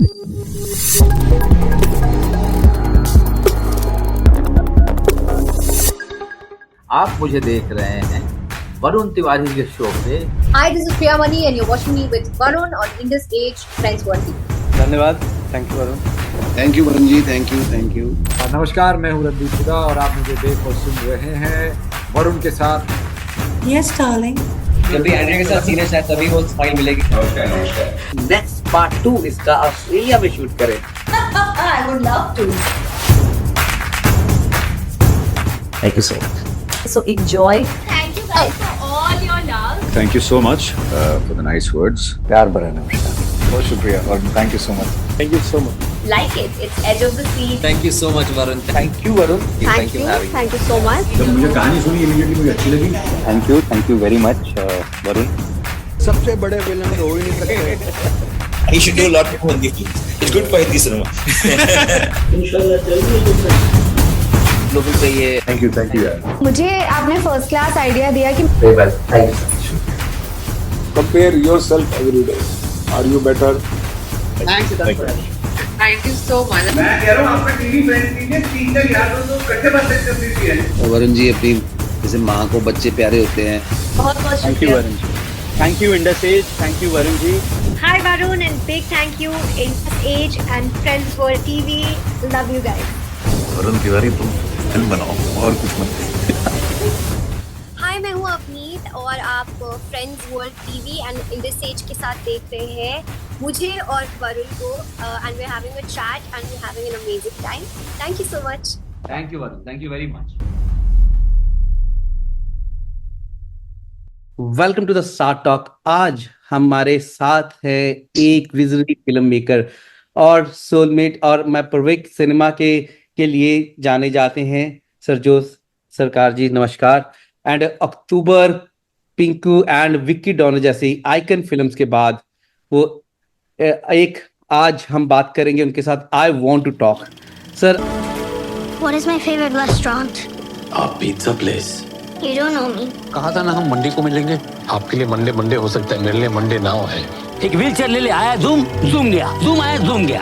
आप मुझे देख रहे हैं वरुण तिवारी के शो पे। Hi, this is Priyamani and you're watching me with Varun on Indus Age Friends World TV. धन्यवाद, thank you Varun. Thank you Varun ji, thank you. नमस्कार, मैं हूँ रणदीप हुडा और आप मुझे देख और सुन रहे हैं वरुण के साथ। Yes, darling. जब भी एंड्रिया के साथ सीन है शायद तभी वो स्माइल मिलेगी। नमस्कार। नेक्स्ट पार्ट 2 इसका ऑस्ट्रेलिया में शूट करें। I would love to. Thank you so much. So enjoy. Thank you guys for all your love. Thank you so much for the nice words. प्यार भरा नमस्कार। बहुत शुक्रिया और thank you so much. Thank you so much. Like it. It's edge of the seat. Thank you so much Varun. Thank you Varun. Thank you so much. जब मुझे कहानी सुनी इमीडिएटली मुझे अच्छी लगी। Thank you very much Varun. सबसे बड़े विलन हो ही नहीं सकते। He should do a lot more Hindi films. It's good for Hindi cinema. लोगों से ये थैंक यू यार। मुझे आपने फर्स्ट क्लास आइडिया दिया कि thank you so much. Compare yourself every day. Are you better? Thank you so much. मैं कह रहा हूँ आपका टीवी फ्रेंड कीजिए, 3 याद हो तो कट्टे बातें कर दीजिए है। वरुण जी अपनी जैसे माँ को बच्चे प्यारे होते हैं। बहुत बहुत थैंक यू शुक्रिया। Varun ji. Thank you Indus Age, thank you Varun ji. Hi Varun and big thank you Indus Age and Friends World TV. Love you guys. Varun Tiwari तुम फिल्म बनाओ और कुछ मत। हाय, मैं हूँ अपनीत और आप Friends World TV and Indus Edge के साथ देख रहे हैं मुझे और वरुण को and we are having a chat and we are having an amazing time. Thank you so much. Thank you Varun, thank you very much. Welcome to the star talk. आज हमारे साथ है एक विजनरी फिल्म मेकर और soulmate और मैं परवेक cinema के लिए जाने जाते हैं सरजोत सरकार जी, नमस्कार। And October, Pinku and Vicky Donner जैसी आइकन फिल्म्स के बाद वो एक आज हम बात करेंगे उनके साथ। I want to talk sir. What is my favorite restaurant? A pizza place. You don't know me. कहा था ना हम मंडे को मिलेंगे। आपके लिए मंडे हो सकता है, मेरे लिए मंडे ना हो है। एक व्हील चेयर ले ले, आया जूम गया, जूम आया जूम गया।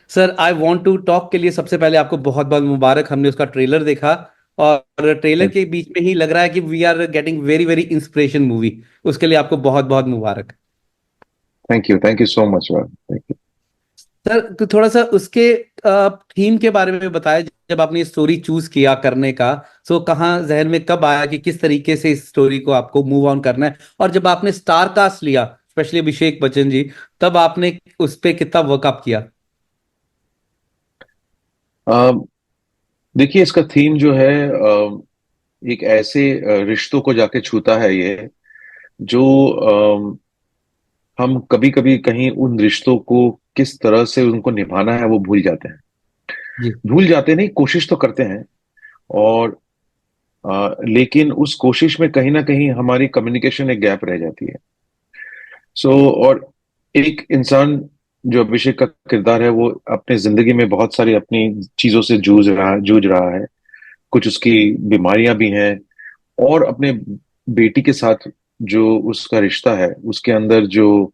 Sir I want to talk के लिए सबसे पहले आपको बहुत बहुत मुबारक। हमने उसका ट्रेलर देखा और ट्रेलर के बीच में ही लग रहा है कि we are getting very very inspiration movie. उसके लिए आपको बहुत बहुत मुबारक। Thank you so much. Thank you sir, तो थोड़ा सा उसके थीम के बारे में बताया। जब आपने स्टोरी चूज किया करने का, सो कहाँ जहन में कब आया कि किस तरीके से इस स्टोरी को आपको मूव ऑन करना है, और जब आपने स्टार कास्ट लिया स्पेशली अभिषेक बच्चन जी, तब आपने उस पर कितना वर्कअप किया? देखिए, इसका थीम जो है एक ऐसे रिश्तों को जाके छूता है ये, जो हम कभी कभी कहीं उन रिश्तों को किस तरह से उनको निभाना है वो भूल जाते हैं। भूल जाते नहीं, कोशिश तो करते हैं, और लेकिन उस कोशिश में कहीं ना कहीं हमारी कम्युनिकेशन एक गैप रह जाती है। और एक इंसान जो अभिषेक का किरदार है वो अपने जिंदगी में बहुत सारी अपनी चीजों से जूझ रहा है। कुछ उसकी बीमारियां भी हैं, और अपने बेटी के साथ जो उसका रिश्ता है उसके अंदर जो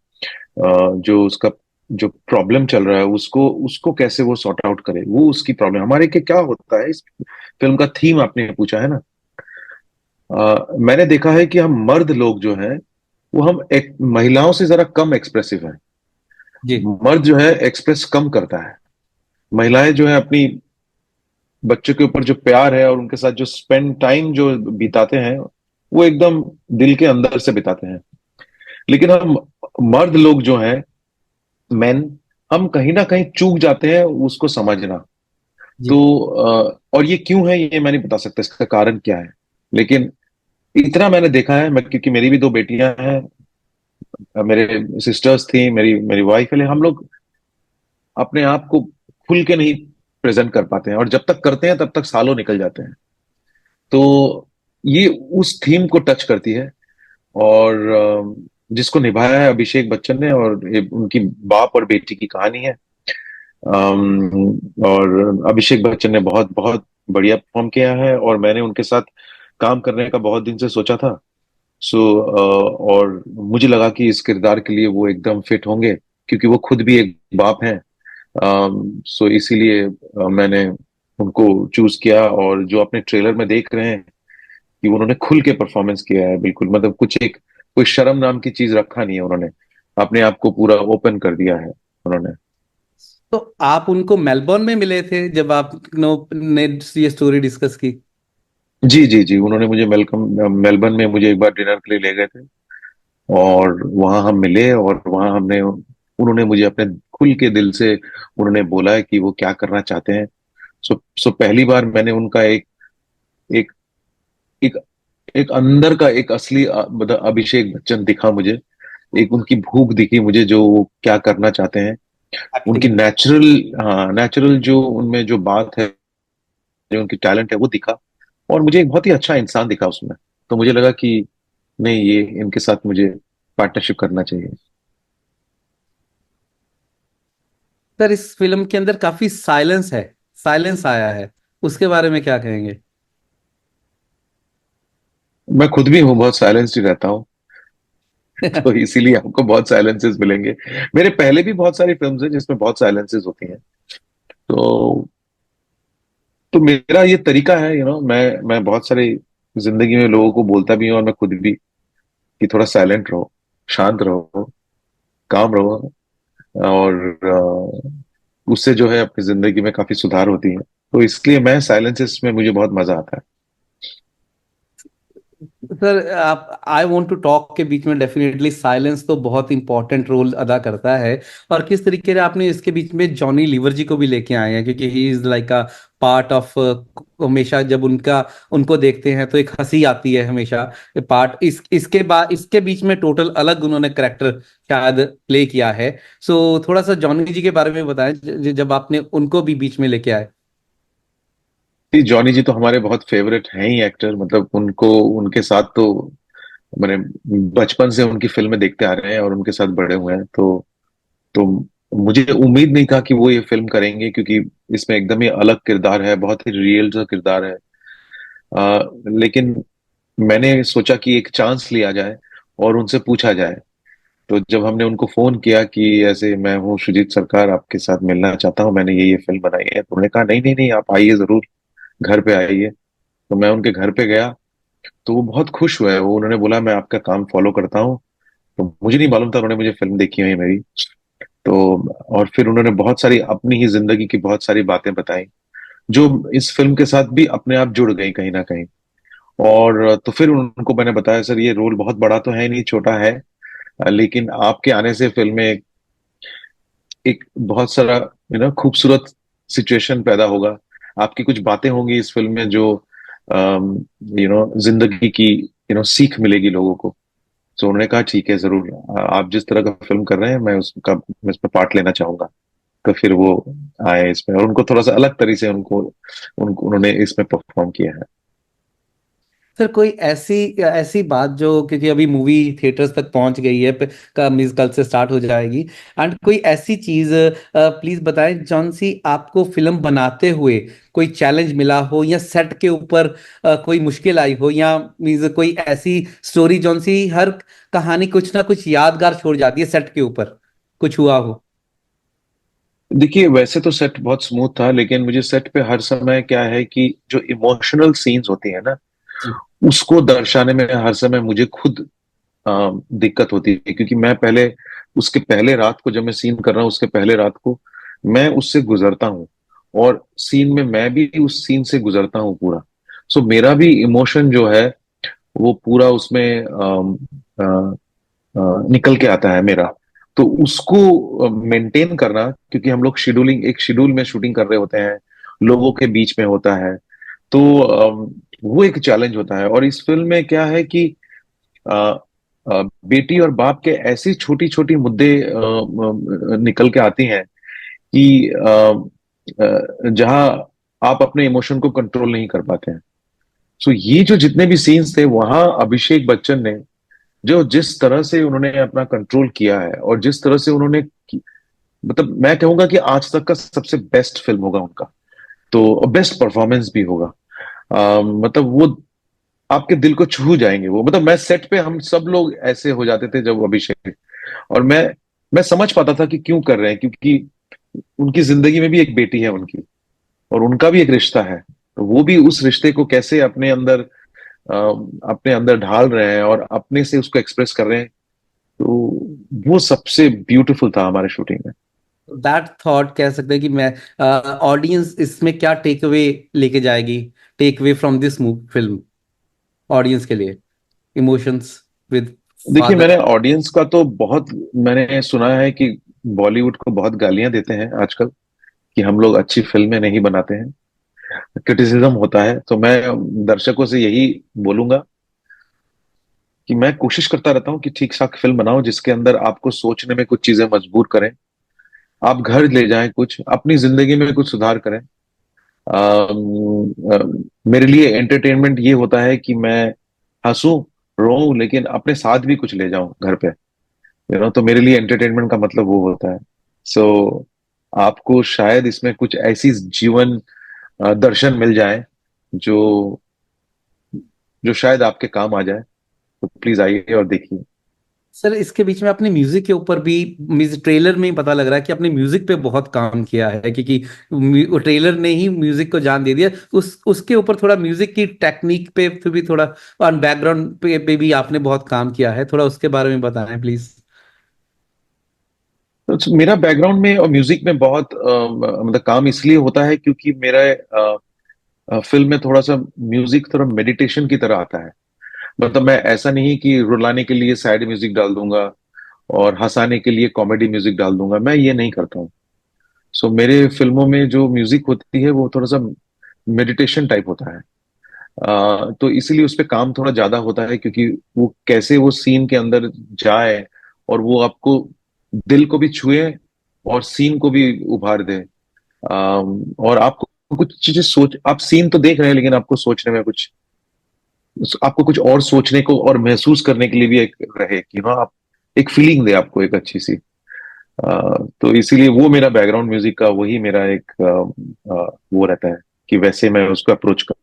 उसका जो प्रॉब्लम चल रहा है उसको कैसे वो सॉर्ट आउट करे, वो उसकी प्रॉब्लम। हमारे के क्या होता है, इस फिल्म का थीम आपने पूछा है ना। मैंने देखा है कि हम मर्द लोग जो हैं वो हम एक महिलाओं से जरा कम एक्सप्रेसिव हैं। मर्द जो है एक्सप्रेस कम करता है, महिलाएं जो है अपनी बच्चों के ऊपर जो प्यार है और उनके साथ जो स्पेंड टाइम जो बिताते हैं वो एकदम दिल के अंदर से बिताते हैं। लेकिन हम मर्द लोग जो हैं, मेन, हम कहीं ना कहीं चूक जाते हैं उसको समझना। तो और ये क्यों है ये मैं नहीं बता सकता, इसका कारण क्या है, लेकिन इतना मैंने देखा है। मैं, क्योंकि मेरी भी 2 बेटियां हैं, मेरे सिस्टर्स थी, मेरी वाइफ है, हम लोग अपने आप को खुल के नहीं प्रेजेंट कर पाते हैं, और जब तक करते हैं तब तक सालों निकल जाते हैं। तो ये उस थीम को टच करती है, और जिसको निभाया है अभिषेक बच्चन ने, और ये उनकी बाप और बेटी की कहानी है। और अभिषेक बच्चन ने बहुत बहुत बढ़िया परफॉर्म किया है, और मैंने उनके साथ काम करने का बहुत दिन से सोचा था। सो और मुझे लगा कि इस किरदार के लिए वो एकदम फिट होंगे, क्योंकि वो खुद भी एक बाप हैं। सो इसीलिए मैंने उनको चूज किया, और जो अपने ट्रेलर में देख रहे हैं कि उन्होंने खुल के परफॉर्मेंस किया है, बिल्कुल मतलब कुछ एक कोई शर्म नाम की चीज रखा नहीं है उन्होंने, अपने आप को पूरा ओपन कर दिया है उन्होंने। तो आप उनको मेलबोर्न में मिले थे जब आप ने ये स्टोरी डिस्कस की? जी जी जी, उन्होंने मुझे मेलबर्न में मुझे एक बार डिनर के लिए ले गए थे, और वहां हम मिले, और वहां हमने उन्होंने मुझे अपने खुल के दिल से उन्होंने बोला है कि वो क्या करना चाहते हैं। सो पहली बार मैंने उनका एक एक एक अंदर का एक असली मतलब अभिषेक बच्चन दिखा मुझे, एक उनकी भूख दिखी मुझे, जो वो क्या करना चाहते हैं, उनकी एक्टिंग। नेचुरल, हाँ नेचुरल जो उनमें जो बात है, जो उनकी टैलेंट है वो दिखा, और मुझे एक बहुत ही अच्छा इंसान दिखा उसमें। तो मुझे लगा कि नहीं, ये इनके साथ मुझे पार्टनरशिप करना चाहिए। सर, इस फिल्म के अंदर काफी साइलेंस है, साइलेंस आया है, उसके बारे में क्या कहेंगे? मैं खुद भी हूँ, बहुत साइलेंस्ड ही रहता हूँ। तो इसीलिए आपको बहुत साइलेंसेस मिलेंगे। मेरे पहले भी बहुत सारी फिल्म्स हैं जिसमें बहुत साइलेंसेस होती हैं। तो मेरा ये तरीका है, मैं बहुत सारे जिंदगी में लोगों को बोलता भी हूँ, और मैं खुद भी, कि थोड़ा साइलेंट रहो, शांत रहो, काम रहो, और उससे जो है अपनी जिंदगी में काफी सुधार होती है। तो इसलिए मैं साइलेंसेस में मुझे बहुत मजा आता है। सर, आप आई वांट टू टॉक के बीच में डेफिनेटली साइलेंस तो बहुत इंपॉर्टेंट रोल अदा करता है। और किस तरीके से आपने इसके बीच में जॉनी लीवर जी को भी लेके आए हैं, क्योंकि he is like a part of, हमेशा जब उनको देखते हैं तो एक हंसी आती है हमेशा। पार्ट इसके बाद इसके बीच में टोटल अलग उन्होंने करेक्टर शायद प्ले किया है। सो थोड़ा सा जॉनी जी के बारे में बताएं, जब आपने उनको भी बीच में लेके आए। जी, जॉनी जी तो हमारे बहुत फेवरेट हैं ही एक्टर, मतलब उनको, उनके साथ तो मैंने बचपन से उनकी फिल्में देखते आ रहे हैं और उनके साथ बड़े हुए हैं। तो मुझे उम्मीद नहीं था कि वो ये फिल्म करेंगे, क्योंकि इसमें एकदम ही अलग किरदार है, बहुत ही रियल सा किरदार है। लेकिन मैंने सोचा कि एक चांस लिया जाए और उनसे पूछा जाए। तो जब हमने उनको फोन किया कि ऐसे मैं हूँ शुजीत सरकार, आपके साथ मिलना चाहता हूँ, मैंने ये फिल्म बनाई है, तो उन्होंने कहा नहीं नहीं नहीं, आप आइए जरूर, घर पे आइए। तो मैं उनके घर पे गया, तो वो बहुत खुश हुए। वो उन्होंने बोला मैं आपका काम फॉलो करता हूँ। तो मुझे नहीं मालूम था उन्होंने मुझे फिल्म देखी हुई है मेरी। तो और फिर उन्होंने बहुत सारी अपनी ही जिंदगी की बहुत सारी बातें बताई, जो इस फिल्म के साथ भी अपने आप जुड़ गई कहीं ना कहीं। और तो फिर उनको मैंने बताया, सर ये रोल बहुत बड़ा तो है नहीं, छोटा है, लेकिन आपके आने से फिल्म में एक बहुत सारा खूबसूरत सिचुएशन पैदा होगा। आपकी कुछ बातें होंगी इस फिल्म में जो जिंदगी की सीख मिलेगी लोगों को। तो उन्होंने कहा ठीक है जरूर, आप जिस तरह का फिल्म कर रहे हैं मैं इसमें पार्ट लेना चाहूंगा। तो फिर वो आए इसमें, और उनको थोड़ा सा अलग तरीके से उन्होंने इसमें परफॉर्म किया है। सर, कोई ऐसी ऐसी बात जो, क्योंकि अभी मूवी थिएटर्स तक पहुंच गई है, का मीज कल से स्टार्ट हो जाएगी, एंड कोई ऐसी चीज प्लीज बताएं जौन सी आपको फिल्म बनाते हुए कोई चैलेंज मिला हो, या सेट के ऊपर कोई मुश्किल आई हो, या मीज कोई ऐसी स्टोरी जौन सी हर कहानी कुछ ना कुछ यादगार छोड़ जाती है सेट के ऊपर, कुछ हुआ हो? देखिए, वैसे तो सेट बहुत स्मूथ था, लेकिन मुझे सेट पे हर समय क्या है कि जो इमोशनल सीन्स होती है ना, जी। उसको दर्शाने में हर समय मुझे खुद दिक्कत होती है, क्योंकि मैं पहले, उसके पहले रात को जब मैं सीन कर रहा हूँ, उसके पहले रात को मैं उससे गुजरता हूँ, और सीन में मैं भी उस सीन से गुजरता हूँ पूरा। सो मेरा भी इमोशन जो है वो पूरा उसमें निकल के आता है मेरा। तो उसको मेंटेन करना, क्योंकि हम लोग एक शेड्यूल में शूटिंग कर रहे होते हैं, लोगों के बीच में होता है, तो वो एक चैलेंज होता है। और इस फिल्म में क्या है कि अ, बेटी और बाप के ऐसी छोटी छोटी मुद्दे निकल के आती हैं कि जहां आप अपने इमोशन को कंट्रोल नहीं कर पाते हैं। सो ये जो जितने भी सीन्स थे, वहां अभिषेक बच्चन ने जो जिस तरह से उन्होंने अपना कंट्रोल किया है, और जिस तरह से मतलब मैं कहूंगा कि आज तक का सबसे बेस्ट फिल्म होगा उनका। तो बेस्ट परफॉर्मेंस भी होगा। मतलब वो आपके दिल को छू जाएंगे वो। मतलब मैं सेट पे, हम सब लोग ऐसे हो जाते थे जब अभिषेक, और मैं समझ पाता था कि क्यों कर रहे हैं, क्योंकि उनकी जिंदगी में भी एक बेटी है उनकी, और उनका भी एक रिश्ता है। तो वो भी उस रिश्ते को कैसे अपने अंदर ढाल रहे हैं और अपने से उसको एक्सप्रेस कर रहे हैं। तो वो सबसे ब्यूटीफुल था हमारे शूटिंग में। दैट थॉट कह सकते हैं कि मैं ऑडियंस इसमें क्या टेक अवे लेके जाएगी, take away from this film audience के लिए, इमोशंस विद देखिए, फादर। मैंने ऑडियंस का तो बहुत, मैंने सुना है कि बॉलीवुड को बहुत गालियां देते हैं आजकल कि हम लोग अच्छी फिल्में नहीं बनाते हैं, क्रिटिसिज्म होता है। तो मैं दर्शकों से यही बोलूंगा कि मैं कोशिश करता रहता हूँ कि ठीक ठाक फिल्म बनाऊं जिसके अंदर आपको सोचने में कुछ चीजें मजबूर करें, आप घर ले जाएं, कुछ अपनी जिंदगी में कुछ सुधार करें। मेरे लिए एंटरटेनमेंट ये होता है कि मैं हंसूं, रोऊं, लेकिन अपने साथ भी कुछ ले जाऊं घर पे, तो मेरे लिए एंटरटेनमेंट का मतलब वो होता है। सो आपको शायद इसमें कुछ ऐसी जीवन दर्शन मिल जाए जो जो शायद आपके काम आ जाए। तो प्लीज आइए और देखिए। सर इसके बीच में अपने म्यूजिक के ऊपर भी, ट्रेलर में ही पता लग रहा है कि आपने म्यूजिक पे बहुत काम किया है, क्योंकि ट्रेलर ने ही म्यूजिक को जान दे दिया। उसके ऊपर थोड़ा म्यूजिक की टेक्निक पे भी थोड़ा, और बैकग्राउंड पे भी आपने बहुत काम किया है, थोड़ा उसके बारे में बताएं प्लीज। तो मेरा बैकग्राउंड में और म्यूजिक में बहुत मतलब काम इसलिए होता है क्योंकि मेरा फिल्म में थोड़ा सा म्यूजिक थोड़ा मेडिटेशन की तरह आता है। मतलब मैं ऐसा नहीं कि रुलाने के लिए सैड म्यूजिक डाल दूंगा और हंसाने के लिए कॉमेडी म्यूजिक डाल दूंगा, मैं ये नहीं करता हूँ। सो मेरे फिल्मों में जो म्यूजिक होती है वो थोड़ा सा मेडिटेशन टाइप होता है। तो इसीलिए उस पर काम थोड़ा ज्यादा होता है, क्योंकि वो कैसे वो सीन के अंदर जाए और वो आपको दिल को भी छुए और सीन को भी उभार दे। और आपको कुछ चीजें सोच, आप सीन तो देख रहे हैं लेकिन आपको सोचने में कुछ, आपको कुछ और सोचने को और महसूस करने के लिए भी एक रहे कि हाँ, आप एक फीलिंग दे आपको एक अच्छी सी। तो इसीलिए वो मेरा बैकग्राउंड म्यूजिक का वही मेरा एक वो रहता है कि वैसे मैं उसको अप्रोच कर।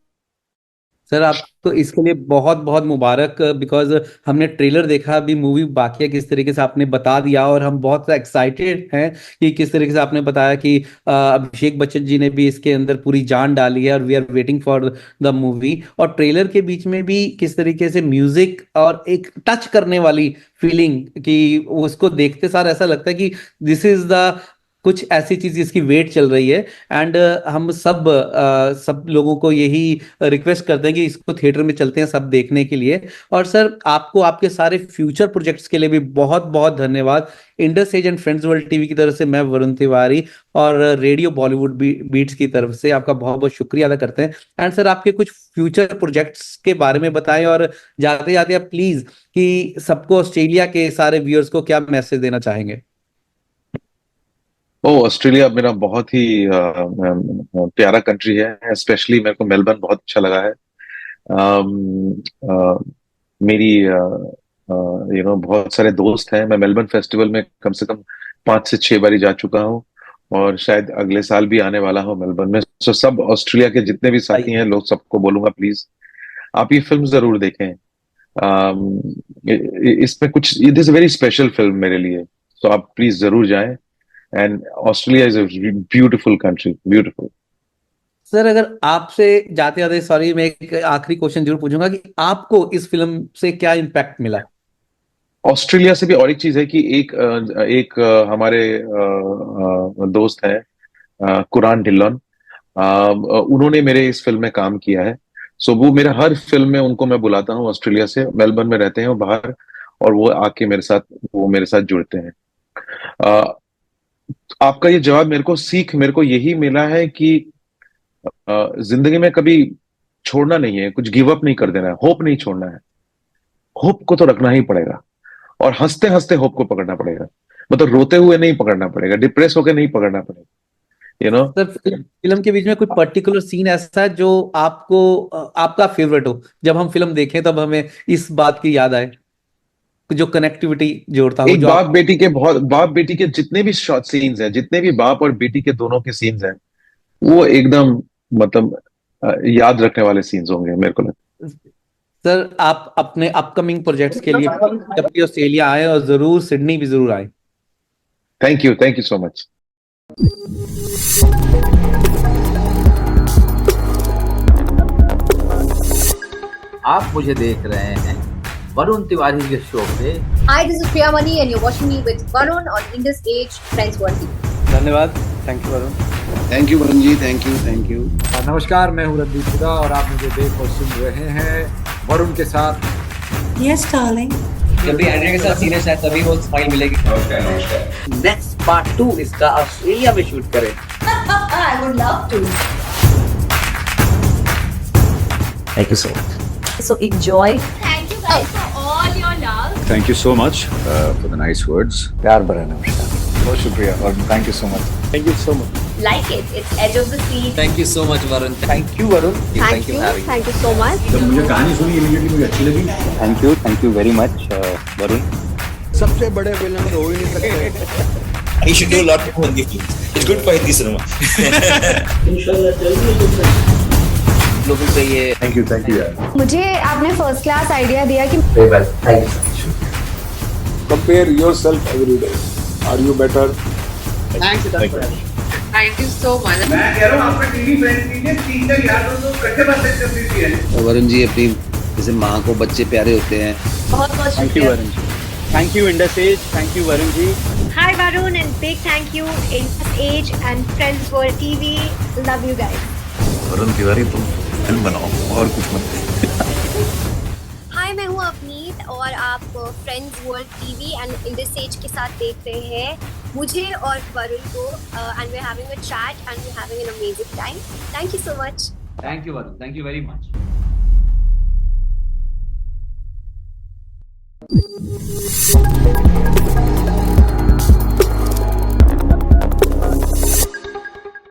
सर आपको इसके लिए बहुत बहुत मुबारक, बिकॉज हमने ट्रेलर देखा, अभी मूवी बाकी है, किस तरीके से आपने बता दिया, और हम बहुत एक्साइटेड हैं कि किस तरीके से आपने बताया कि अभिषेक बच्चन जी ने भी इसके अंदर पूरी जान डाली है, और we are waiting for the movie. और ट्रेलर के बीच में भी किस तरीके से म्यूजिक और एक टच करने वाली फीलिंग, कि उसको देखते सार ऐसा लगता है कि दिस इज द कुछ ऐसी चीज जिसकी वेट चल रही है। एंड हम सब लोगों को यही रिक्वेस्ट करते हैं कि इसको थिएटर में चलते हैं सब देखने के लिए। और सर आपको आपके सारे फ्यूचर प्रोजेक्ट्स के लिए भी बहुत बहुत धन्यवाद। Indus Edge and Friends World TV की तरफ से मैं वरुण तिवारी और रेडियो बॉलीवुड बीट्स की तरफ से आपका बहुत बहुत शुक्रिया अदा करते हैं। एंड सर आपके कुछ फ्यूचर प्रोजेक्ट्स के बारे में बताएं, और जाते जाते आप प्लीज कि सबको, ऑस्ट्रेलिया के सारे व्यूअर्स को क्या मैसेज देना चाहेंगे। ऑस्ट्रेलिया मेरा बहुत ही प्यारा कंट्री है। स्पेशली मेरे को मेलबर्न बहुत अच्छा लगा है। अम, अ, मेरी बहुत सारे दोस्त हैं। मैं मेलबर्न फेस्टिवल में कम से कम 5 से 6 बारी जा चुका हूँ, और शायद अगले साल भी आने वाला हूँ मेलबर्न में। सो सब ऑस्ट्रेलिया के जितने भी साथी हैं, लोग सबको बोलूंगा प्लीज आप ये फिल्म जरूर देखें। इसमें कुछ, it is very special film मेरे लिए। सो आप प्लीज जरूर जाएं। And Australia is a beautiful country, beautiful. Sir अगर आपसे जाते जाते, सॉरी, मैं एक आखिरी क्वेश्चन जरूर पूछूंगा कि आपको इस फिल्म से क्या इम्पैक्ट मिला। ऑस्ट्रेलिया से भी और एक चीज है कि हमारे दोस्त हैं, कुरान ढिल्लोन। उन्होंने मेरे इस फिल्म में काम किया है। सो वो मेरे हर फिल्म में उनको मैं बुलाता हूँ। ऑस्ट्रेलिया से, मेलबर्न में रहते हैं वो बाहर, और वो आके मेरे साथ जुड़ते हैं। अ, आपका ये जवाब मेरे को यही मिला है कि जिंदगी में कभी छोड़ना नहीं है, कुछ गिव अप नहीं कर देना है, होप नहीं छोड़ना है। होप को तो रखना ही पड़ेगा, और हंसते हंसते होप को पकड़ना पड़ेगा। मतलब रोते हुए नहीं पकड़ना पड़ेगा, डिप्रेस होकर नहीं पकड़ना पड़ेगा, सर फिल्म के बीच में कोई पर्टिकुलर सीन ऐसा है जो आपका फेवरेट हो, जब हम फिल्म देखें तब हमें इस बात की याद आए, जो कनेक्टिविटी जोड़ता हो, एक जो आप। बाप बेटी के जितने भी शॉर्ट सीन्स हैं, जितने भी बाप और बेटी के दोनों के सीन्स हैं, वो एकदम मतलब याद रखने वाले सीन्स होंगे मेरे को लगता सर आप अपने अपकमिंग प्रोजेक्ट्स के लिए जब भी ऑस्ट्रेलिया आए और जरूर सिडनी भी जरूर आए। है। Thank you so much. आप मुझे देख रहे हैं वरुण तिवारी के शो पे। Hi, this is Priya Mani and you're watching me with Varun on Indus Age Friends World TV. धन्यवाद, thank you Varun. Thank you Varun ji, thank you. नमस्कार, मैं हूँ रणदीप हुडा और आप मुझे देख और सुन रहे हैं वरुण के साथ। Yes, darling. जब भी एंड्रिया के साथ सीन है शायद तभी वो स्माइल मिलेगी। नेक्स्ट पार्ट 2 इसका ऑस्ट्रेलिया में शूट करें। I would love to. Thank you so much. So enjoy. Thank you guys for all your love. Thank you so much for the nice words. प्यार भरा नमस्कार। बहुत शुक्रिया और thank you so much. Thank you so much. Like it. It's edge of the seat. Thank you so much Varun. Thank you Varun. Thank you so much. जब मुझे कहानी सुनी इमीडिएटली मुझे अच्छी लगी। Thank you very much Varun. सबसे बड़े विलन हो ही नहीं सकते। He should do a lot more in the film. It's good for Hindi cinema. लोगों से ये थैंक यू यार। मुझे आपने फर्स्ट क्लास आइडिया दिया कि Compare yourself every day. Are you better? Thank you so much. Varun ji अपनी जैसे माँ को बच्चे प्यारे होते हैं। बहुत बहुत थैंक यू शुक्रिया। Varun ji. Thank you Indus Age, thank you Varun ji. Hi Varun and big thank you Indus Age and Friends World TV. Love you guys. Varun Tiwari तुम फिल्म बनाओ और कुछ मत। हाय, मैं हूँ अपनीत और आप Friends World TV and Indus Edge के साथ देख रहे हैं मुझे और वरुण को and we are having a chat and we are having an amazing time. Thank you so much. Thank you Varun, thank you very much.